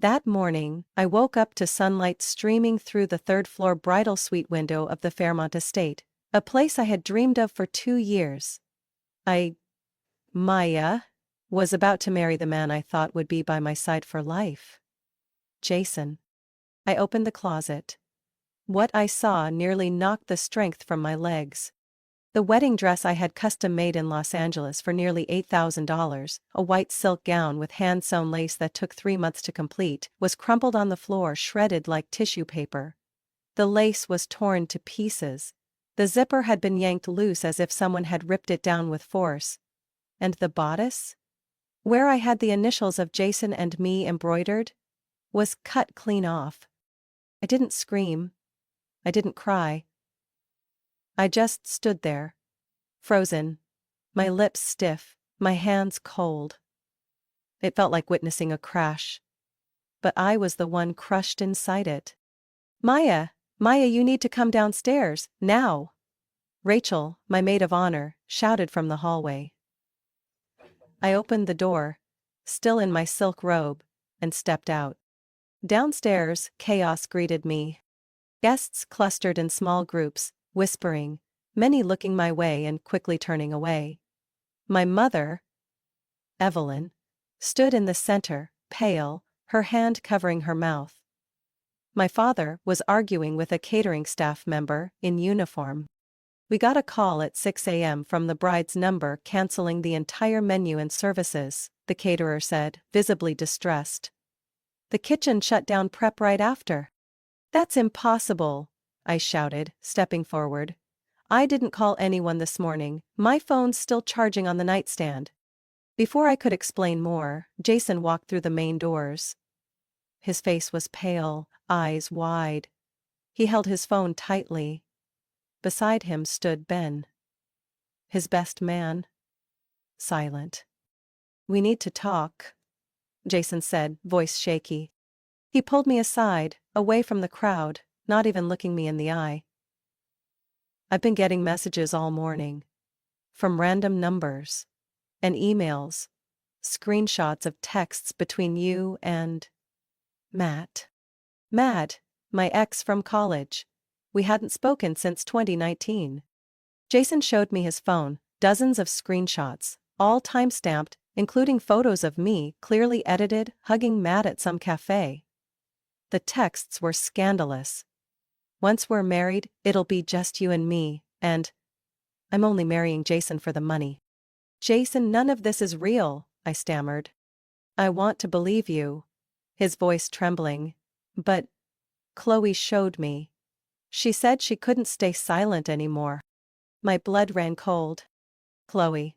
That morning, I woke up to sunlight streaming through the third-floor bridal suite window of the Fairmont estate, a place I had dreamed of for 2 years. Maya, was about to marry the man I thought would be by my side for life. Jason. I opened the closet. What I saw nearly knocked the strength from my legs. The wedding dress I had custom-made in Los Angeles for nearly $8,000, a white silk gown with hand-sewn lace that took 3 months to complete, was crumpled on the floor, shredded like tissue paper. The lace was torn to pieces. The zipper had been yanked loose as if someone had ripped it down with force. And the bodice, where I had the initials of Jason and me embroidered, was cut clean off. I didn't scream. I didn't cry. I just stood there, frozen, my lips stiff, my hands cold. It felt like witnessing a crash. But I was the one crushed inside it. Maya, you need to come downstairs, now. Rachel, my maid of honor, shouted from the hallway. I opened the door, still in my silk robe, and stepped out. Downstairs, chaos greeted me. Guests clustered in small groups, whispering, many looking my way and quickly turning away. My mother, Evelyn, stood in the center, pale, her hand covering her mouth. My father was arguing with a catering staff member in uniform. We got a call at 6 a.m. from the bride's number canceling the entire menu and services, the caterer said, visibly distressed. The kitchen shut down prep right after. That's impossible, I shouted, stepping forward. I didn't call anyone this morning, my phone's still charging on the nightstand. Before I could explain more, Jason walked through the main doors. His face was pale, eyes wide. He held his phone tightly. Beside him stood Ben. His best man. Silent. We need to talk, Jason said, voice shaky. He pulled me aside, away from the crowd, not even looking me in the eye. I've been getting messages all morning. From random numbers. And emails. Screenshots of texts between you and Matt, my ex from college. We hadn't spoken since 2019. Jason showed me his phone, dozens of screenshots, all time-stamped, including photos of me, clearly edited, hugging Matt at some cafe. The texts were scandalous. Once we're married, it'll be just you and me, and I'm only marrying Jason for the money. Jason, none of this is real, I stammered. I want to believe you. His voice trembling. But Khloe showed me. She said she couldn't stay silent anymore. My blood ran cold. Khloe.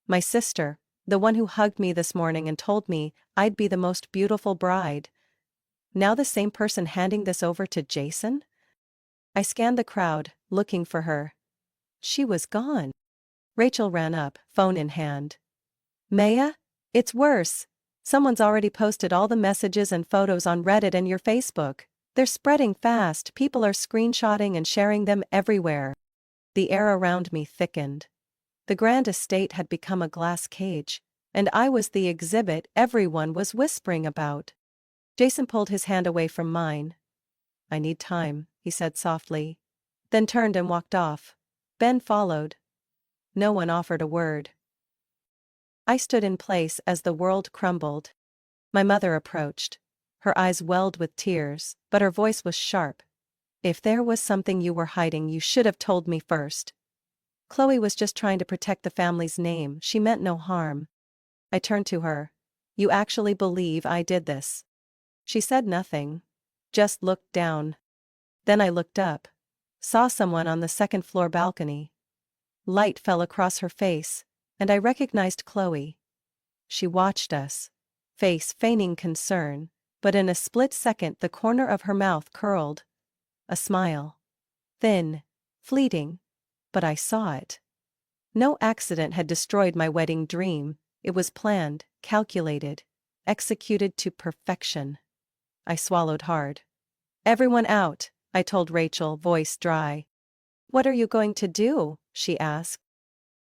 My sister, the one who hugged me this morning and told me I'd be the most beautiful bride. Now the same person handing this over to Jason? I scanned the crowd, looking for her. She was gone. Rachel ran up, phone in hand. Maya? It's worse. Someone's already posted all the messages and photos on Reddit and your Facebook. They're spreading fast, people are screenshotting and sharing them everywhere. The air around me thickened. The grand estate had become a glass cage, and I was the exhibit everyone was whispering about. Jason pulled his hand away from mine. I need time, he said softly. Then turned and walked off. Ben followed. No one offered a word. I stood in place as the world crumbled. My mother approached. Her eyes welled with tears, but her voice was sharp. If there was something you were hiding, you should have told me first. Khloe was just trying to protect the family's name, she meant no harm. I turned to her. You actually believe I did this? She said nothing. Just looked down. Then I looked up. Saw someone on the second-floor balcony. Light fell across her face, and I recognized Khloe. She watched us, face feigning concern, but in a split second the corner of her mouth curled. A smile. Thin, fleeting, but I saw it. No accident had destroyed my wedding dream, it was planned, calculated, executed to perfection. I swallowed hard. Everyone out, I told Rachel, voice dry. What are you going to do? She asked.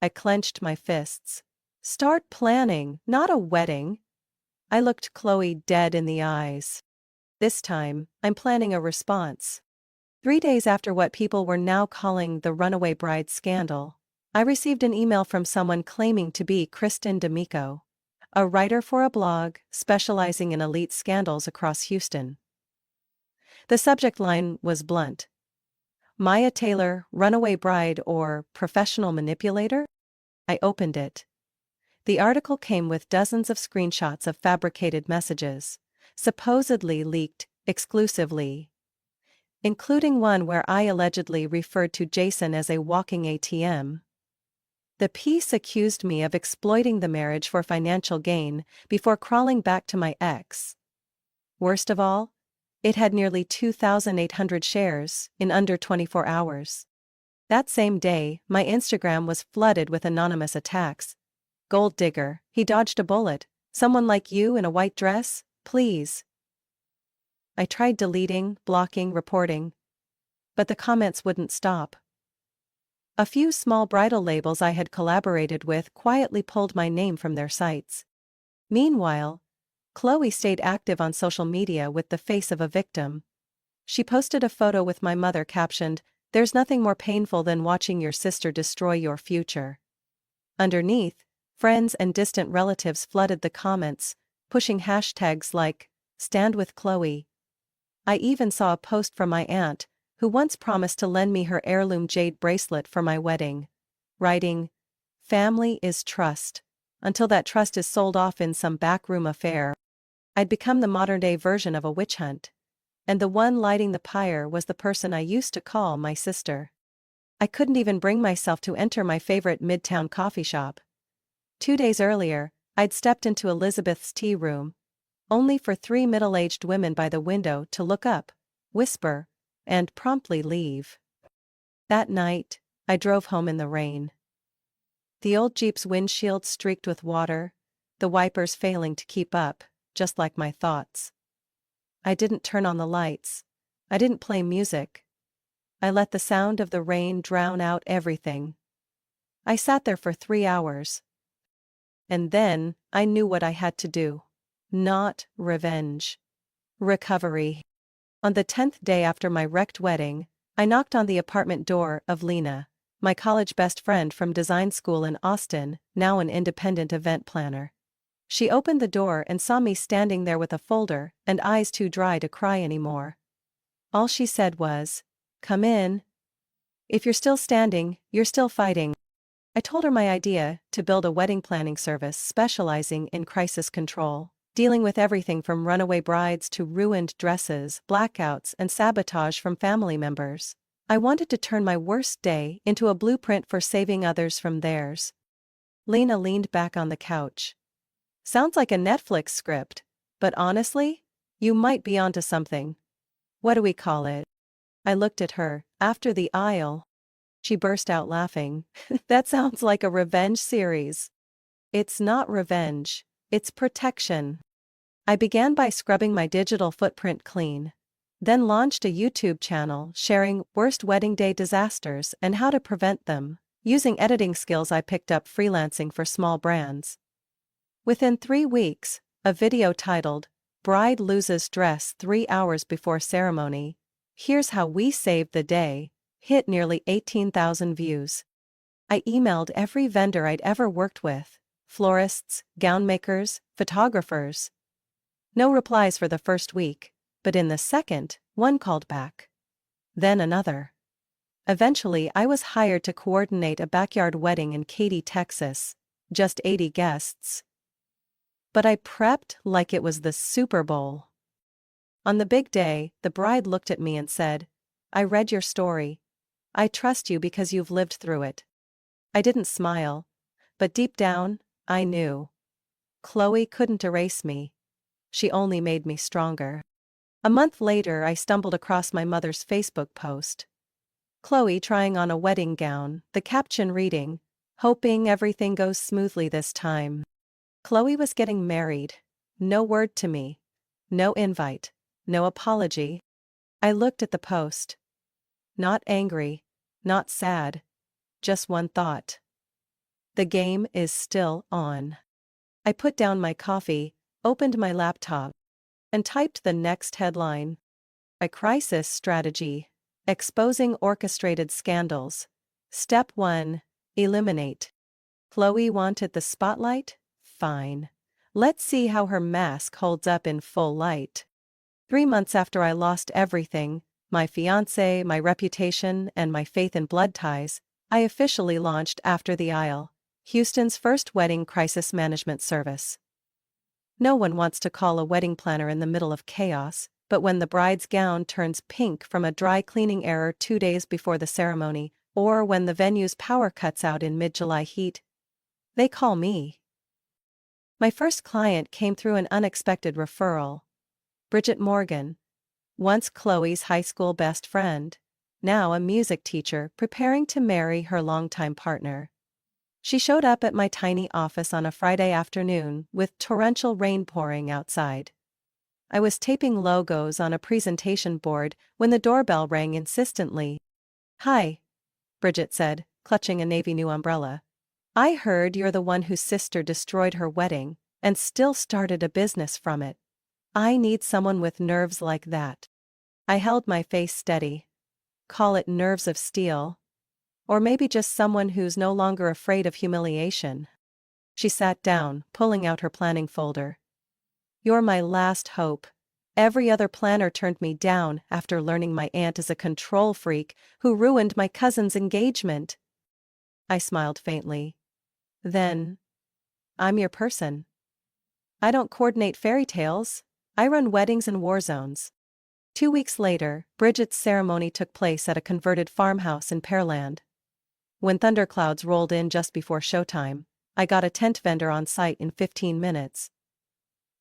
I clenched my fists. Start planning, not a wedding. I looked Khloe dead in the eyes. This time, I'm planning a response. 3 days after what people were now calling the runaway bride scandal, I received an email from someone claiming to be Kristen D'Amico, a writer for a blog specializing in elite scandals across Houston. The subject line was blunt. Maya Taylor, runaway bride or professional manipulator? I opened it. The article came with dozens of screenshots of fabricated messages, supposedly leaked exclusively, including one where I allegedly referred to Jason as a walking ATM. The piece accused me of exploiting the marriage for financial gain before crawling back to my ex. Worst of all, it had nearly 2,800 shares in under 24 hours. That same day, my Instagram was flooded with anonymous attacks. Gold digger, he dodged a bullet. Someone like you in a white dress, please. I tried deleting, blocking, reporting. But the comments wouldn't stop. A few small bridal labels I had collaborated with quietly pulled my name from their sites. Meanwhile, Khloe stayed active on social media with the face of a victim. She posted a photo with my mother captioned, "There's nothing more painful than watching your sister destroy your future." Underneath, friends and distant relatives flooded the comments, pushing hashtags like, "Stand with Khloe." I even saw a post from my aunt, who once promised to lend me her heirloom jade bracelet for my wedding, writing, "Family is trust. Until that trust is sold off in some backroom affair." I'd become the modern-day version of a witch hunt. And the one lighting the pyre was the person I used to call my sister. I couldn't even bring myself to enter my favorite midtown coffee shop. 2 days earlier, I'd stepped into Elizabeth's tea room, only for 3 middle-aged women by the window to look up, whisper, and promptly leave. That night, I drove home in the rain. The old Jeep's windshield streaked with water, the wipers failing to keep up, just like my thoughts. I didn't turn on the lights. I didn't play music. I let the sound of the rain drown out everything. I sat there for 3 hours. And then, I knew what I had to do. Not revenge. Recovery. On the 10th day after my wrecked wedding, I knocked on the apartment door of Lena, my college best friend from design school in Austin, now an independent event planner. She opened the door and saw me standing there with a folder and eyes too dry to cry anymore. All she said was, "Come in. If you're still standing, you're still fighting." I told her my idea to build a wedding planning service specializing in crisis control, dealing with everything from runaway brides to ruined dresses, blackouts, and sabotage from family members. I wanted to turn my worst day into a blueprint for saving others from theirs. Lena leaned back on the couch. "Sounds like a Netflix script, but honestly, you might be onto something. What do we call it?" I looked at her. "After the Isle." She burst out laughing. "That sounds like a revenge series." "It's not revenge, it's protection." I began by scrubbing my digital footprint clean, then launched a YouTube channel sharing worst wedding day disasters and how to prevent them, using editing skills I picked up freelancing for small brands. Within 3 weeks, a video titled, "Bride Loses Dress 3 Hours Before Ceremony, Here's How We Saved the Day," hit nearly 18,000 views. I emailed every vendor I'd ever worked with, florists, gown makers, photographers. No replies for the first week, but in the second, one called back. Then another. Eventually I was hired to coordinate a backyard wedding in Katy, Texas, just 80 guests. But I prepped like it was the Super Bowl. On the big day, the bride looked at me and said, "I read your story. I trust you because you've lived through it." I didn't smile, but deep down, I knew. Khloe couldn't erase me. She only made me stronger. A month later I stumbled across my mother's Facebook post. Khloe trying on a wedding gown, the caption reading, "Hoping everything goes smoothly this time." Khloe was getting married. No word to me. No invite. No apology. I looked at the post. Not angry. Not sad. Just one thought. The game is still on. I put down my coffee, opened my laptop, and typed the next headline. A crisis strategy. Exposing orchestrated scandals. Step 1. Eliminate. Khloe wanted the spotlight? Fine. Let's see how her mask holds up in full light. 3 months after I lost everything, my fiancé, my reputation, and my faith in blood ties, I officially launched After the Aisle, Houston's first wedding crisis management service. No one wants to call a wedding planner in the middle of chaos, but when the bride's gown turns pink from a dry cleaning error 2 days before the ceremony, or when the venue's power cuts out in mid-July heat, they call me. My first client came through an unexpected referral. Bridget Morgan, once Khloe's high school best friend, now a music teacher preparing to marry her longtime partner. She showed up at my tiny office on a Friday afternoon with torrential rain pouring outside. I was taping logos on a presentation board when the doorbell rang insistently. "Hi," Bridget said, clutching a navy new umbrella. "I heard you're the one whose sister destroyed her wedding and still started a business from it. I need someone with nerves like that." I held my face steady. Call it nerves of steel. Or maybe just someone who's no longer afraid of humiliation. She sat down, pulling out her planning folder. "You're my last hope. Every other planner turned me down after learning my aunt is a control freak who ruined my cousin's engagement." I smiled faintly. "Then, I'm your person. I don't coordinate fairy tales. I run weddings in war zones." 2 weeks later, Bridget's ceremony took place at a converted farmhouse in Pearland. When thunderclouds rolled in just before showtime, I got a tent vendor on site in 15 minutes.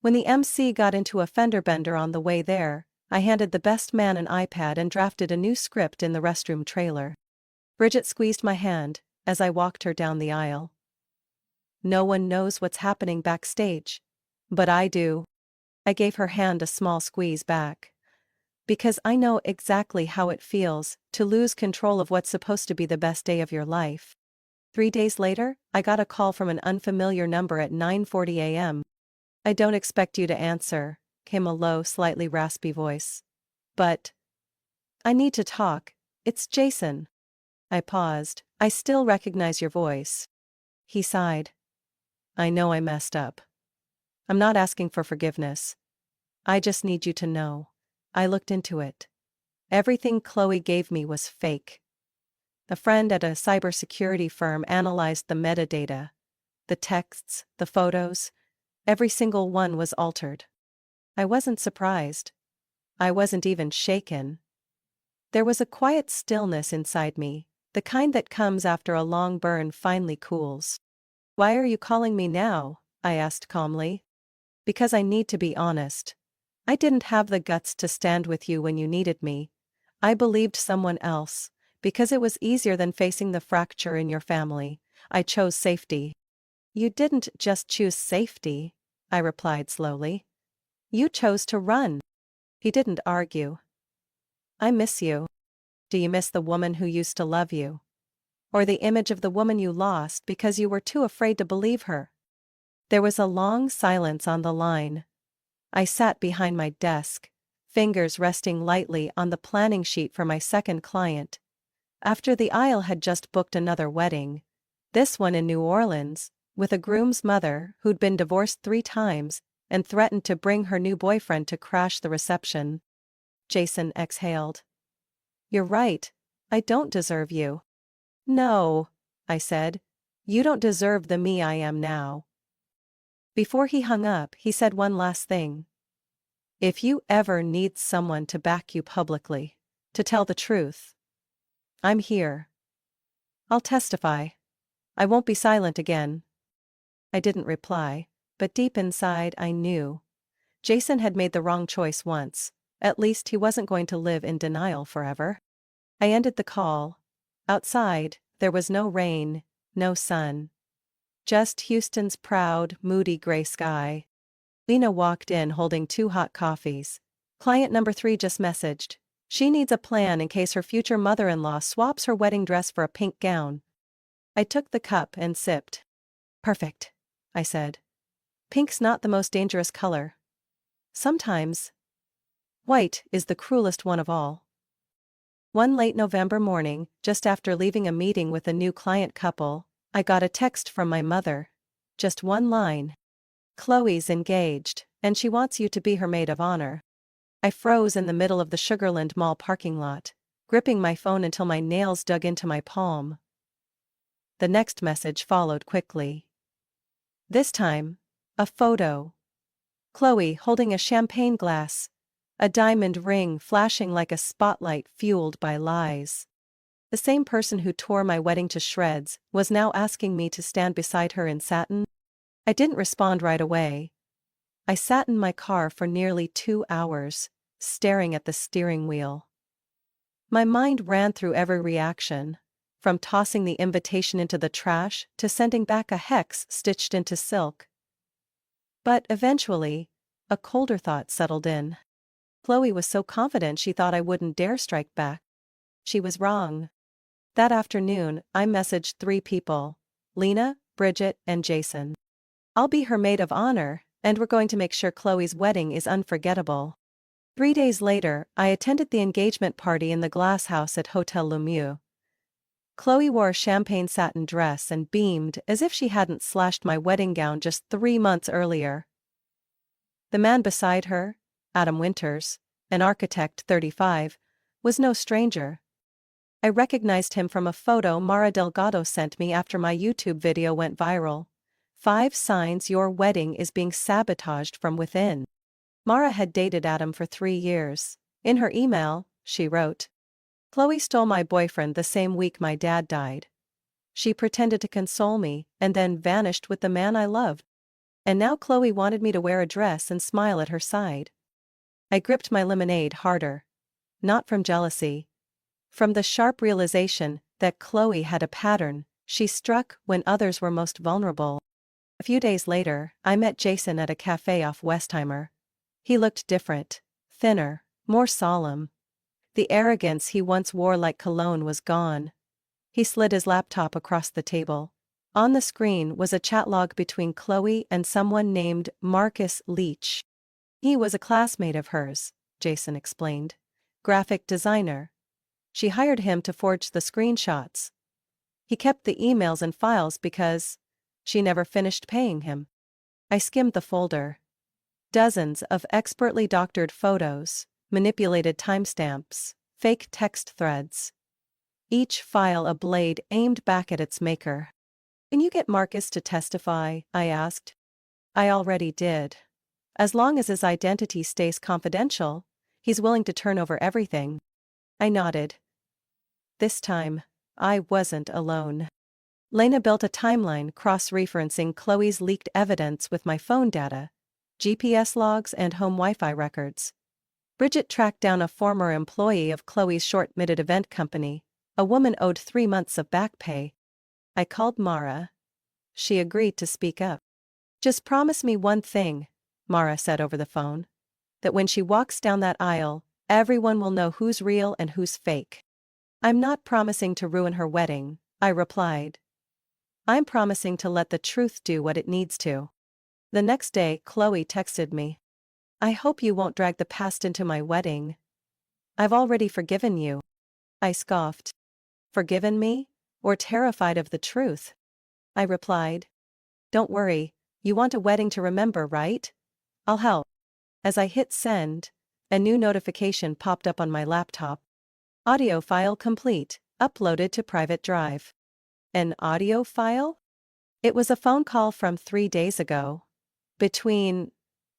When the MC got into a fender bender on the way there, I handed the best man an iPad and drafted a new script in the restroom trailer. Bridget squeezed my hand as I walked her down the aisle. "No one knows what's happening backstage. But I do." I gave her hand a small squeeze back. "Because I know exactly how it feels to lose control of what's supposed to be the best day of your life." 3 days later, I got a call from an unfamiliar number at 9:40 a.m. "I don't expect you to answer," came a low, slightly raspy voice. "But I need to talk. It's Jason." I paused. "I still recognize your voice." He sighed. "I know I messed up. I'm not asking for forgiveness. I just need you to know. I looked into it. Everything Khloe gave me was fake. A friend at a cybersecurity firm analyzed the metadata. The texts, the photos, every single one was altered." I wasn't surprised. I wasn't even shaken. There was a quiet stillness inside me, the kind that comes after a long burn finally cools. "Why are you calling me now?" I asked calmly. "Because I need to be honest. I didn't have the guts to stand with you when you needed me. I believed someone else, because it was easier than facing the fracture in your family. I chose safety." "You didn't just choose safety," I replied slowly. "You chose to run." He didn't argue. "I miss you. Do you miss the woman who used to love you? Or the image of the woman you lost because you were too afraid to believe her?" There was a long silence on the line. I sat behind my desk, fingers resting lightly on the planning sheet for my second client. After the Aisle had just booked another wedding, this one in New Orleans, with a groom's mother who'd been divorced 3 times and threatened to bring her new boyfriend to crash the reception. Jason exhaled. "You're right. I don't deserve you." "No," I said. "You don't deserve the me I am now." Before he hung up, he said one last thing. "If you ever need someone to back you publicly, to tell the truth, I'm here. I'll testify. I won't be silent again." I didn't reply, but deep inside I knew. Jason had made the wrong choice once. At least he wasn't going to live in denial forever. I ended the call. Outside, there was no rain, no sun. Just Houston's proud, moody gray sky. Lena walked in holding 2 hot coffees. "Client number 3 just messaged. She needs a plan in case her future mother-in-law swaps her wedding dress for a pink gown." I took the cup and sipped. "Perfect," I said. Pink's not the most dangerous color. Sometimes, white is the cruelest one of all. One late November morning, just after leaving a meeting with a new client couple, I got a text from my mother. Just one line. Khloe's engaged, and she wants you to be her maid of honor. I froze in the middle of the Sugarland Mall parking lot, gripping my phone until my nails dug into my palm. The next message followed quickly. This time, a photo. Khloe holding a champagne glass, a diamond ring flashing like a spotlight fueled by lies. The same person who tore my wedding to shreds was now asking me to stand beside her in satin. I didn't respond right away. I sat in my car for nearly 2 hours, staring at the steering wheel. My mind ran through every reaction, from tossing the invitation into the trash to sending back a hex stitched into silk. But eventually, a colder thought settled in. Khloe was so confident she thought I wouldn't dare strike back. She was wrong. That afternoon, I messaged 3 people: Lena, Bridget, and Jason. I'll be her maid of honor, and we're going to make sure Khloe's wedding is unforgettable. 3 days later, I attended the engagement party in the glass house at Hotel Lemieux. Khloe wore a champagne satin dress and beamed as if she hadn't slashed my wedding gown just 3 months earlier. The man beside her, Adam Winters, an architect 35, was no stranger. I recognized him from a photo Mara Delgado sent me after my YouTube video went viral. 5 signs your wedding is being sabotaged from within. Mara had dated Adam for 3 years. In her email, she wrote, "Khloe stole my boyfriend the same week my dad died. She pretended to console me and then vanished with the man I loved. And now Khloe wanted me to wear a dress and smile at her side." I gripped my lemonade harder. Not from jealousy. From the sharp realization that Khloe had a pattern she struck when others were most vulnerable. A few days later, I met Jason at a cafe off Westheimer. He looked different, thinner, more solemn. The arrogance he once wore like cologne was gone. He slid his laptop across the table. On the screen was a chat log between Khloe and someone named Marcus Leach. He was a classmate of hers, Jason explained. Graphic designer. She hired him to forge the screenshots. He kept the emails and files because she never finished paying him. I skimmed the folder. Dozens of expertly doctored photos, manipulated timestamps, fake text threads. Each file a blade aimed back at its maker. "Can you get Marcus to testify?" I asked. "I already did. As long as his identity stays confidential, he's willing to turn over everything." I nodded. This time, I wasn't alone. Lena built a timeline cross-referencing Khloe's leaked evidence with my phone data, GPS logs and home Wi-Fi records. Bridget tracked down a former employee of Khloe's short-midget event company. A woman owed 3 months of back pay. I called Mara. She agreed to speak up. "Just promise me one thing," Mara said over the phone. "That when she walks down that aisle, everyone will know who's real and who's fake." "I'm not promising to ruin her wedding," I replied. "I'm promising to let the truth do what it needs to." The next day, Khloe texted me. "I hope you won't drag the past into my wedding. I've already forgiven you." I scoffed. "Forgiven me? Or terrified of the truth?" I replied. "Don't worry, you want a wedding to remember, right? I'll help." As I hit send, a new notification popped up on my laptop. Audio file complete, uploaded to private drive. An audio file? It was a phone call from 3 days ago. Between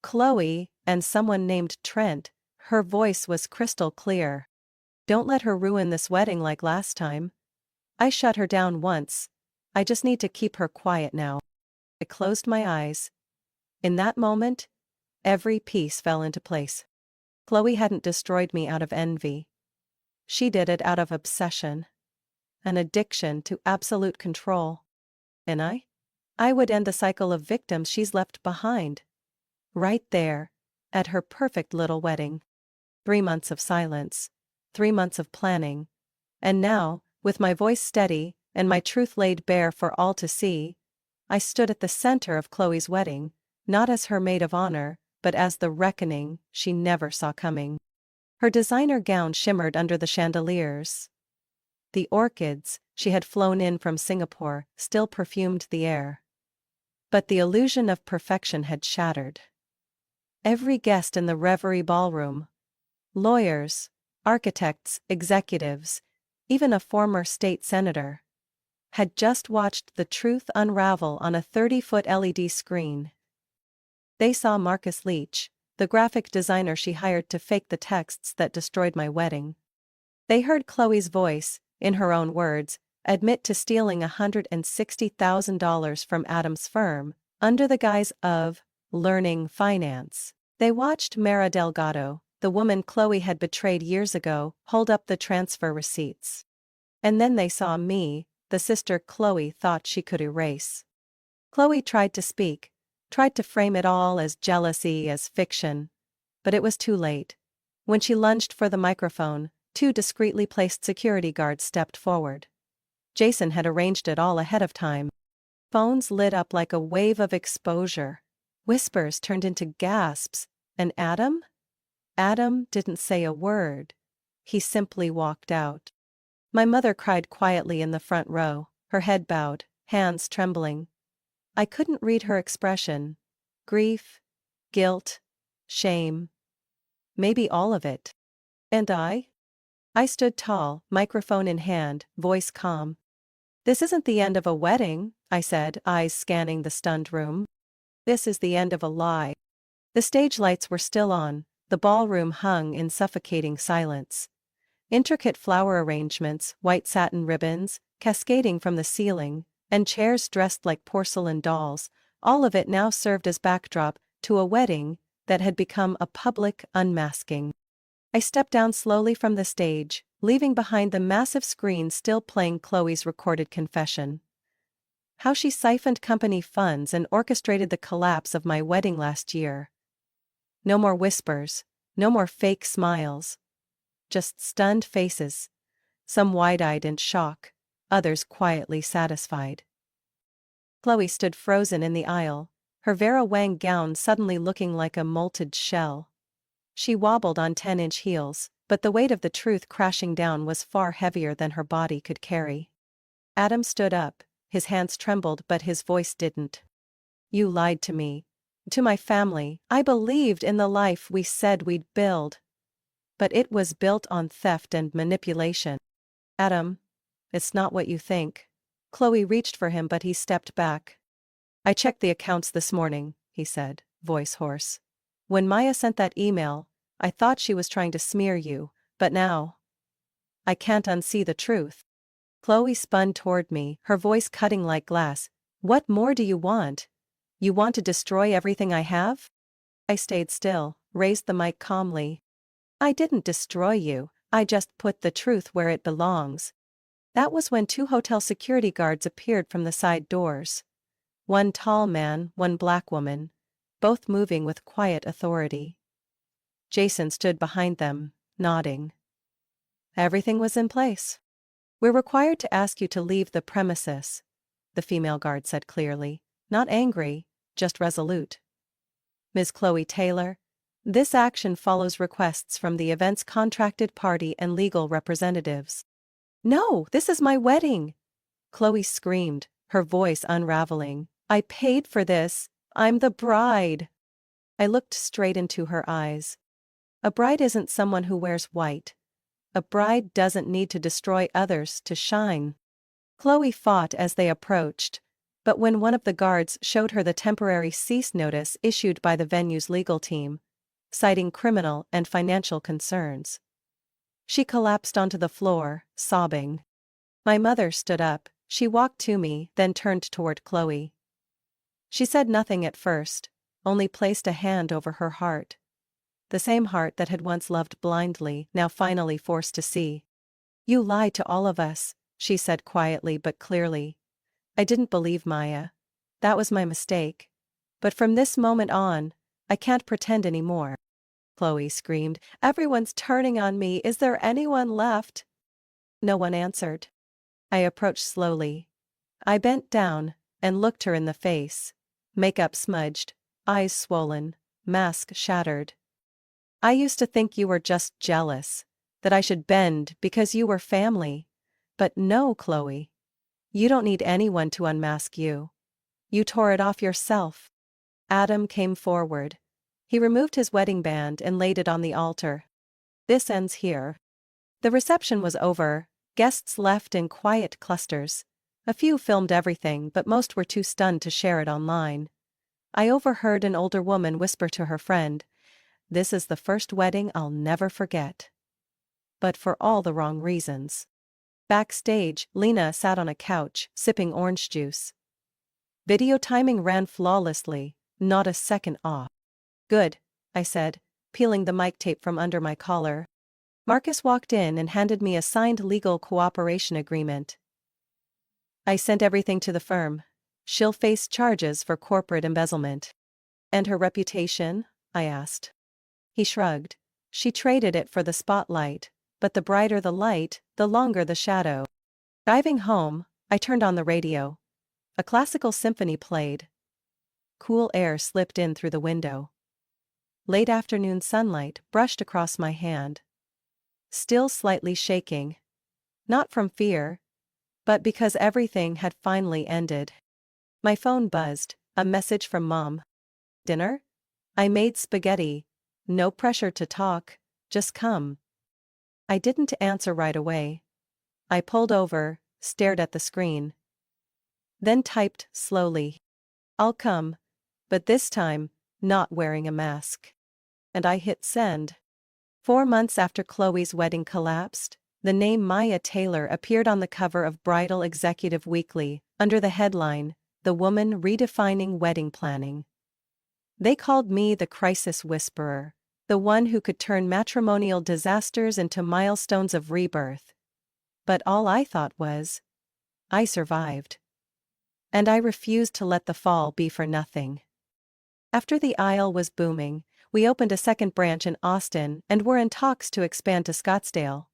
Khloe and someone named Trent, her voice was crystal clear. "Don't let her ruin this wedding like last time. I shut her down once. I just need to keep her quiet now." I closed my eyes. In that moment, every piece fell into place. Khloe hadn't destroyed me out of envy. She did it out of obsession. An addiction to absolute control. And I would end the cycle of victims she's left behind. Right there, at her perfect little wedding. 3 months of silence. 3 months of planning. And now, with my voice steady, and my truth laid bare for all to see, I stood at the center of Khloe's wedding, not as her maid of honor, but as the reckoning she never saw coming. Her designer gown shimmered under the chandeliers. The orchids she had flown in from Singapore still perfumed the air. But the illusion of perfection had shattered. Every guest in the Reverie ballroom, lawyers, architects, executives, even a former state senator, had just watched the truth unravel on a 30-foot LED screen. They saw Marcus Leach, the graphic designer she hired to fake the texts that destroyed my wedding. They heard Khloe's voice, in her own words, admit to stealing $160,000 from Adam's firm, under the guise of learning finance. They watched Mara Delgado, the woman Khloe had betrayed years ago, hold up the transfer receipts. And then they saw me, the sister Khloe thought she could erase. Khloe tried to speak, tried to frame it all as jealousy, as fiction. But it was too late. When she lunged for the microphone, two discreetly placed security guards stepped forward. Jason had arranged it all ahead of time. Phones lit up like a wave of exposure. Whispers turned into gasps. And Adam? Adam didn't say a word. He simply walked out. My mother cried quietly in the front row, her head bowed, hands trembling. I couldn't read her expression. Grief, guilt, shame. Maybe all of it. And I? I stood tall, microphone in hand, voice calm. This isn't the end of a wedding, I said, eyes scanning the stunned room. This is the end of a lie. The stage lights were still on, the ballroom hung in suffocating silence. Intricate flower arrangements, white satin ribbons, cascading from the ceiling, and chairs dressed like porcelain dolls, all of it now served as backdrop to a wedding that had become a public unmasking. I stepped down slowly from the stage, leaving behind the massive screen still playing Khloe's recorded confession. How she siphoned company funds and orchestrated the collapse of my wedding last year. No more whispers, no more fake smiles. Just stunned faces, some wide-eyed in shock, others quietly satisfied. Khloe stood frozen in the aisle, her Vera Wang gown suddenly looking like a molted shell. She wobbled on 10-inch heels, but the weight of the truth crashing down was far heavier than her body could carry. Adam stood up, his hands trembled but his voice didn't. You lied to me. To my family. I believed in the life we said we'd build. But it was built on theft and manipulation. Adam, it's not what you think. Khloe reached for him but he stepped back. I checked the accounts this morning, he said, voice hoarse. When Maya sent that email, I thought she was trying to smear you, but now I can't unsee the truth. Khloe spun toward me, her voice cutting like glass. What more do you want? You want to destroy everything I have? I stayed still, raised the mic calmly. I didn't destroy you, I just put the truth where it belongs. That was when two hotel security guards appeared from the side doors. One tall man, one black woman, both moving with quiet authority. Jason stood behind them, nodding. Everything was in place. We're required to ask you to leave the premises, the female guard said clearly, not angry, just resolute. Ms. Khloe Taylor, this action follows requests from the event's contracted party and legal representatives. No, this is my wedding! Khloe screamed, her voice unraveling. I paid for this, I'm the bride! I looked straight into her eyes. A bride isn't someone who wears white. A bride doesn't need to destroy others to shine. Khloe fought as they approached, but when one of the guards showed her the temporary cease notice issued by the venue's legal team, citing criminal and financial concerns, she collapsed onto the floor, sobbing. My mother stood up, she walked to me, then turned toward Khloe. She said nothing at first, only placed a hand over her heart. The same heart that had once loved blindly, now finally forced to see. You lied to all of us, she said quietly but clearly. I didn't believe Maya. That was my mistake. But from this moment on, I can't pretend anymore. Khloe screamed, everyone's turning on me, is there anyone left? No one answered. I approached slowly. I bent down and looked her in the face. Makeup smudged, eyes swollen, mask shattered. I used to think you were just jealous, that I should bend because you were family. But no, Khloe. You don't need anyone to unmask you. You tore it off yourself. Adam came forward. He removed his wedding band and laid it on the altar. This ends here. The reception was over, guests left in quiet clusters. A few filmed everything, but most were too stunned to share it online. I overheard an older woman whisper to her friend, "This is the first wedding I'll never forget." But for all the wrong reasons. Backstage, Lena sat on a couch, sipping orange juice. Video timing ran flawlessly, not a second off. "Good," I said, peeling the mic tape from under my collar. Marcus walked in and handed me a signed legal cooperation agreement. "I sent everything to the firm. She'll face charges for corporate embezzlement." "And her reputation?" I asked. He shrugged. "She traded it for the spotlight, but the brighter the light, the longer the shadow." Driving home, I turned on the radio. A classical symphony played. Cool air slipped in through the window. Late afternoon sunlight brushed across my hand. Still slightly shaking. Not from fear, but because everything had finally ended. My phone buzzed, a message from Mom. "Dinner? I made spaghetti. No pressure to talk, just come." I didn't answer right away. I pulled over, stared at the screen. Then typed slowly, "I'll come, but this time, not wearing a mask." And I hit send. 4 months after Khloe's wedding collapsed, the name Maya Taylor appeared on the cover of Bridal Executive Weekly, under the headline, "The Woman Redefining Wedding Planning." They called me the crisis whisperer, the one who could turn matrimonial disasters into milestones of rebirth. But all I thought was, I survived. And I refused to let the fall be for nothing. After the aisle was booming, we opened a second branch in Austin and were in talks to expand to Scottsdale.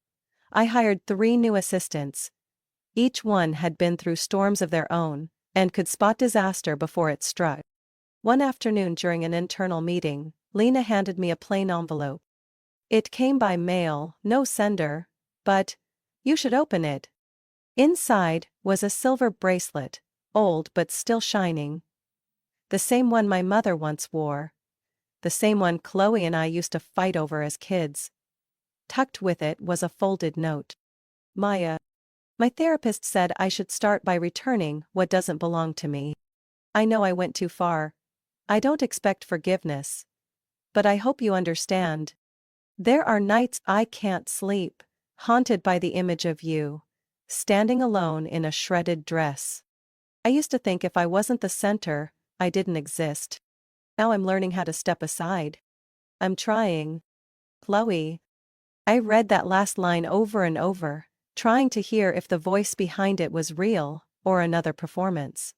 I hired 3 new assistants. Each one had been through storms of their own, and could spot disaster before it struck. One afternoon during an internal meeting, Lena handed me a plain envelope. It came by mail, no sender, but, "You should open it." Inside was a silver bracelet, old but still shining. The same one my mother once wore. The same one Khloe and I used to fight over as kids. Tucked with it was a folded note. "Maya, my therapist said I should start by returning what doesn't belong to me. I know I went too far. I don't expect forgiveness. But I hope you understand. There are nights I can't sleep, haunted by the image of you, standing alone in a shredded dress. I used to think if I wasn't the center, I didn't exist. Now I'm learning how to step aside. I'm trying. Khloe." I read that last line over and over, trying to hear if the voice behind it was real or another performance.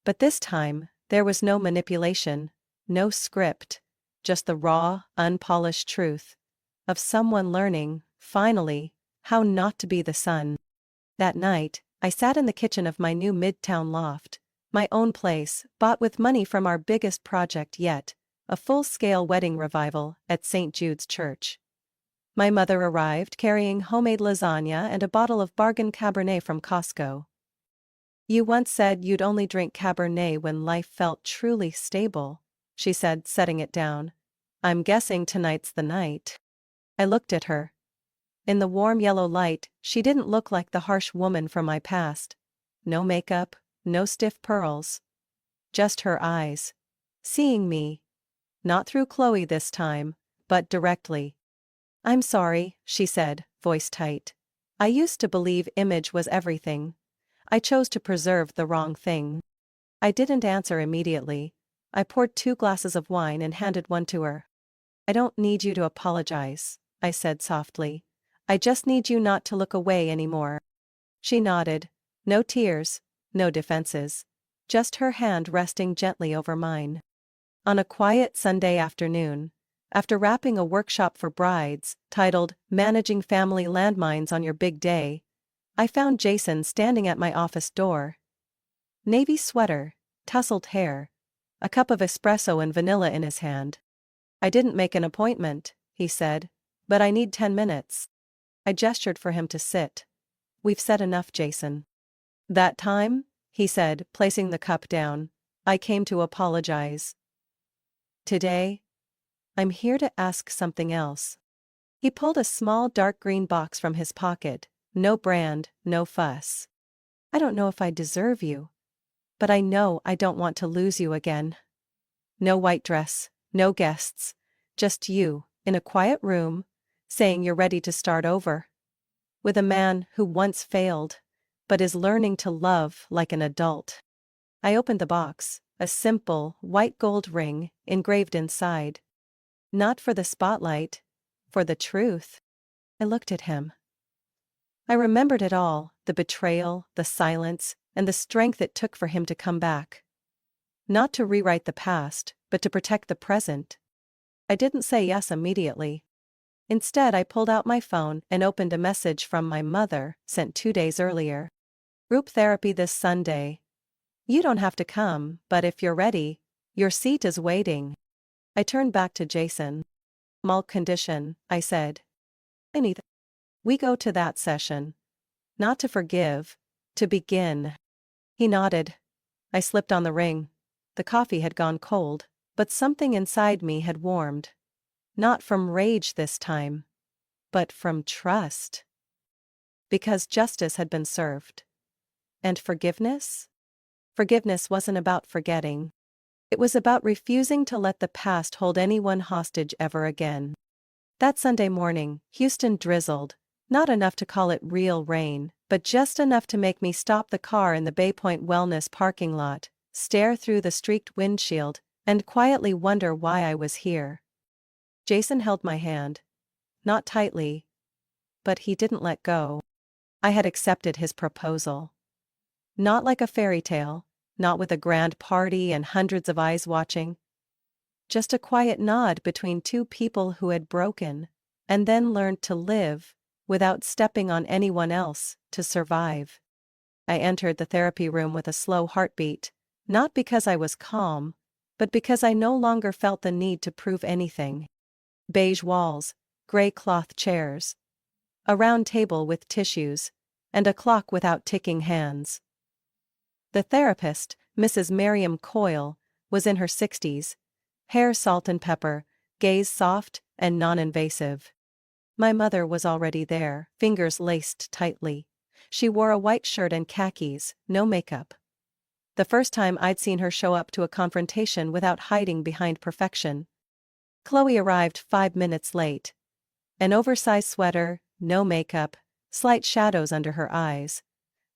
But this time, there was no manipulation, no script, just the raw, unpolished truth of someone learning, finally, how not to be the sun. That night, I sat in the kitchen of my new midtown loft, my own place, bought with money from our biggest project yet, a full-scale wedding revival at St. Jude's Church. My mother arrived carrying homemade lasagna and a bottle of bargain Cabernet from Costco. "You once said you'd only drink Cabernet when life felt truly stable," she said, setting it down. "I'm guessing tonight's the night." I looked at her. In the warm yellow light, she didn't look like the harsh woman from my past. No makeup, no stiff pearls. Just her eyes. Seeing me. Not through Khloe this time, but directly. "I'm sorry," she said, voice tight. "I used to believe image was everything. I chose to preserve the wrong thing." I didn't answer immediately. I poured 2 glasses of wine and handed one to her. "I don't need you to apologize," I said softly. "I just need you not to look away anymore." She nodded. No tears, no defenses. Just her hand resting gently over mine. On a quiet Sunday afternoon, after wrapping a workshop for brides, titled "Managing Family Landmines on Your Big Day," I found Jason standing at my office door. Navy sweater, tousled hair, a cup of espresso and vanilla in his hand. "I didn't make an appointment," he said, "but I need 10 minutes." I gestured for him to sit. "We've said enough, Jason." "That time?" he said, placing the cup down. "I came to apologize. Today, I'm here to ask something else." He pulled a small dark green box from his pocket. "No brand, no fuss. I don't know if I deserve you, but I know I don't want to lose you again. No white dress, no guests, just you, in a quiet room, saying you're ready to start over. With a man who once failed, but is learning to love like an adult." I opened the box, a simple, white gold ring, engraved inside. Not for the spotlight, for the truth. I looked at him. I remembered it all, the betrayal, the silence, and the strength it took for him to come back. Not to rewrite the past, but to protect the present. I didn't say yes immediately. Instead, I pulled out my phone and opened a message from my mother, sent 2 days earlier. "Group therapy this Sunday. You don't have to come, but if you're ready, your seat is waiting." I turned back to Jason. "Small condition," I said. "Anything. We go to that session. Not to forgive, to begin." He nodded. I slipped on the ring. The coffee had gone cold, but something inside me had warmed. Not from rage this time, but from trust. Because justice had been served. And forgiveness? Forgiveness wasn't about forgetting. It was about refusing to let the past hold anyone hostage ever again. That Sunday morning, Houston drizzled, not enough to call it real rain, but just enough to make me stop the car in the Bay Point Wellness parking lot, stare through the streaked windshield, and quietly wonder why I was here. Jason held my hand. Not tightly. But he didn't let go. I had accepted his proposal. Not like a fairy tale, not with a grand party and hundreds of eyes watching. Just a quiet nod between two people who had broken, and then learned to live, without stepping on anyone else, to survive. I entered the therapy room with a slow heartbeat, not because I was calm, but because I no longer felt the need to prove anything. Beige walls, gray cloth chairs. A round table with tissues, and a clock without ticking hands. The therapist, Mrs. Miriam Coyle, was in her 60s, hair salt and pepper, gaze soft and non-invasive. My mother was already there, fingers laced tightly. She wore a white shirt and khakis, no makeup. The first time I'd seen her show up to a confrontation without hiding behind perfection. Khloe arrived 5 minutes late. An oversized sweater, no makeup, slight shadows under her eyes.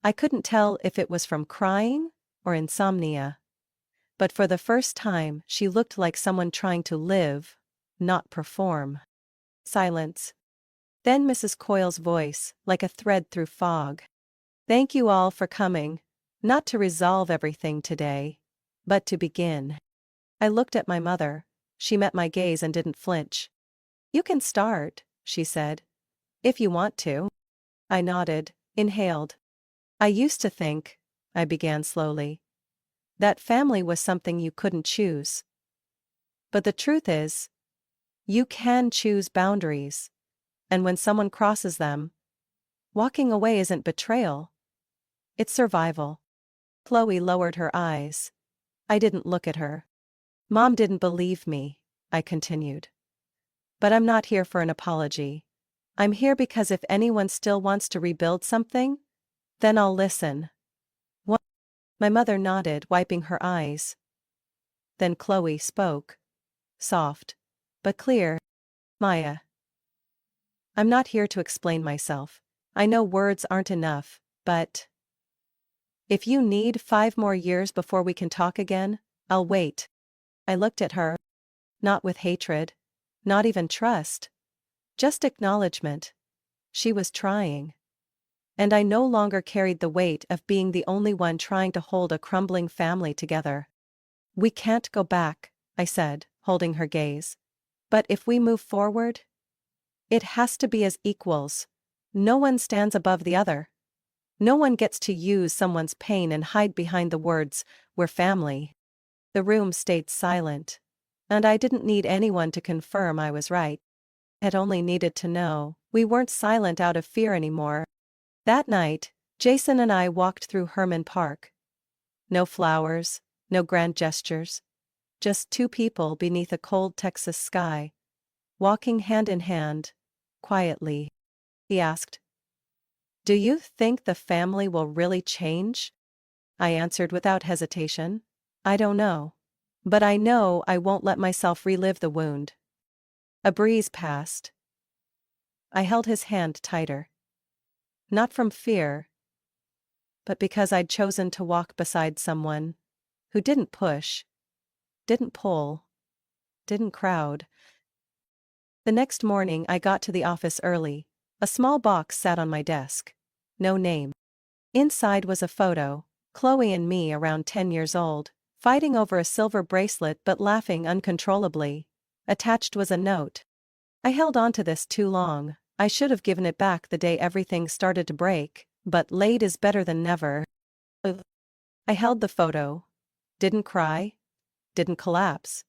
I couldn't tell if it was from crying or insomnia. But for the first time, she looked like someone trying to live, not perform. Silence. Then Mrs. Coyle's voice, like a thread through fog. "Thank you all for coming. Not to resolve everything today, but to begin." I looked at my mother. She met my gaze and didn't flinch. "You can start," she said. "If you want to." I nodded, inhaled. "I used to think," I began slowly, "that family was something you couldn't choose. But the truth is, you can choose boundaries. And when someone crosses them, walking away isn't betrayal. It's survival." Khloe lowered her eyes. I didn't look at her. "Mom didn't believe me," I continued. "But I'm not here for an apology. I'm here because if anyone still wants to rebuild something, then I'll listen." What? My mother nodded, wiping her eyes. Then Khloe spoke. Soft, but clear. "Maya, I'm not here to explain myself. I know words aren't enough, but if you need 5 more years before we can talk again, I'll wait." I looked at her. Not with hatred. Not even trust. Just acknowledgement. She was trying. And I no longer carried the weight of being the only one trying to hold a crumbling family together. "We can't go back," I said, holding her gaze. "But if we move forward, it has to be as equals. No one stands above the other. No one gets to use someone's pain and hide behind the words, 'we're family.'" The room stayed silent. And I didn't need anyone to confirm I was right. I had only needed to know we weren't silent out of fear anymore. That night, Jason and I walked through Herman Park. No flowers, no grand gestures. Just two people beneath a cold Texas sky. Walking hand in hand. Quietly. He asked, "Do you think the family will really change?" I answered without hesitation. "I don't know. But I know I won't let myself relive the wound." A breeze passed. I held his hand tighter. Not from fear, but because I'd chosen to walk beside someone who didn't push, didn't pull, didn't crowd. The next morning I got to the office early. A small box sat on my desk. No name. Inside was a photo, Khloe and me around 10 years old, fighting over a silver bracelet but laughing uncontrollably. Attached was a note. "I held on to this too long. I should have given it back the day everything started to break, but late is better than never." I held the photo. Didn't cry. Didn't collapse.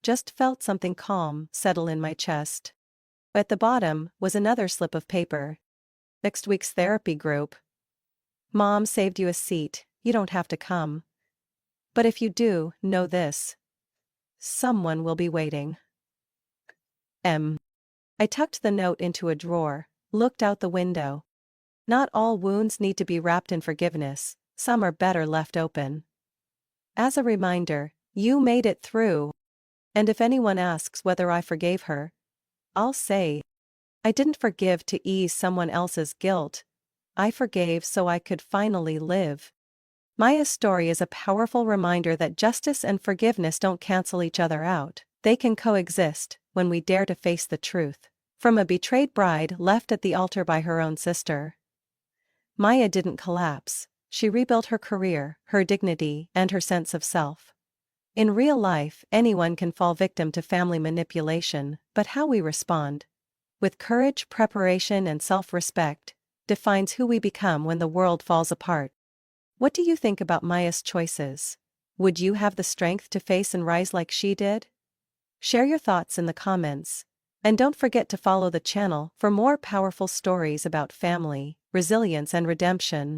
Just felt something calm settle in my chest. At the bottom was another slip of paper. "Next week's therapy group. Mom saved you a seat, you don't have to come. But if you do, know this. Someone will be waiting. M." I tucked the note into a drawer, looked out the window. Not all wounds need to be wrapped in forgiveness, some are better left open. As a reminder, you made it through. And if anyone asks whether I forgave her, I'll say, I didn't forgive to ease someone else's guilt. I forgave so I could finally live. Maya's story is a powerful reminder that justice and forgiveness don't cancel each other out. They can coexist when we dare to face the truth. From a betrayed bride left at the altar by her own sister. Maya didn't collapse. She rebuilt her career, her dignity, and her sense of self. In real life, anyone can fall victim to family manipulation, but how we respond, with courage, preparation, and self-respect, defines who we become when the world falls apart. What do you think about Maya's choices? Would you have the strength to face and rise like she did? Share your thoughts in the comments. And don't forget to follow the channel for more powerful stories about family, resilience, and redemption.